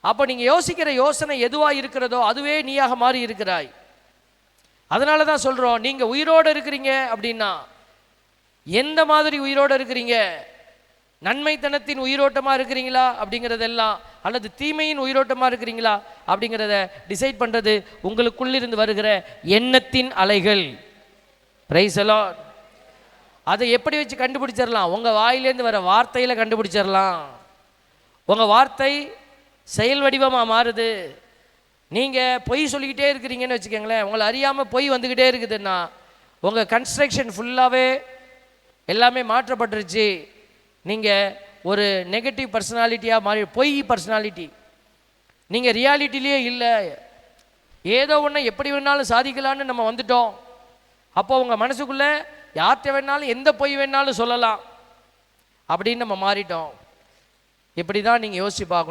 அப்போ நீங்கள் யோசிக்கிற யோசனை எதுவாக இருக்கிறதோ அதுவே நீயாக மாறி இருக்கிறாய். அதனால தான் சொல்கிறோம், நீங்கள் உயிரோடு இருக்கிறீங்க அப்படின்னா எந்த மாதிரி உயிரோடு இருக்கிறீங்க? நன்மைத்தனத்தின் உயிரோட்டமாக இருக்கிறீங்களா அப்படிங்கிறதெல்லாம், அல்லது தீமையின் உயிரோட்டமாக இருக்கிறீங்களா அப்படிங்கிறத டிசைட் பண்ணுறது உங்களுக்குள்ளிருந்து வருகிற எண்ணத்தின் அலைகள். Praise the Lord. அதை எப்படி வச்சு கண்டுபிடிச்சிடலாம்? உங்கள் வாயிலேருந்து வர வார்த்தையில் கண்டுபிடிச்சிடலாம். உங்கள் வார்த்தை செயல் வடிவமாக மாறுது. நீங்கள் பொய் சொல்லிக்கிட்டே இருக்கிறீங்கன்னு வச்சுக்கோங்களேன், உங்களை அறியாமல் பொய் வந்துக்கிட்டே இருக்குதுன்னா உங்கள் கன்ஸ்ட்ரக்ஷன் ஃபுல்லாகவே எல்லாமே மாற்றப்பட்டுருச்சு. நீங்கள் ஒரு நெகட்டிவ் பர்சனாலிட்டியாக மாறி, பொய் பர்சனாலிட்டி, நீங்கள் ரியாலிட்டிலேயே இல்லை. ஏதோ ஒன்று எப்படி வேணாலும் சாதிக்கலான்னு நம்ம வந்துட்டோம். அப்போ உங்கள் மனசுக்குள்ளே யார்கிட்ட வேணாலும் எந்த பொய் வேணாலும் சொல்லலாம் அப்படின்னு நம்ம மாறிட்டோம். இப்படி தான் நீங்கள் யோசிச்சு பார்க்கணும்.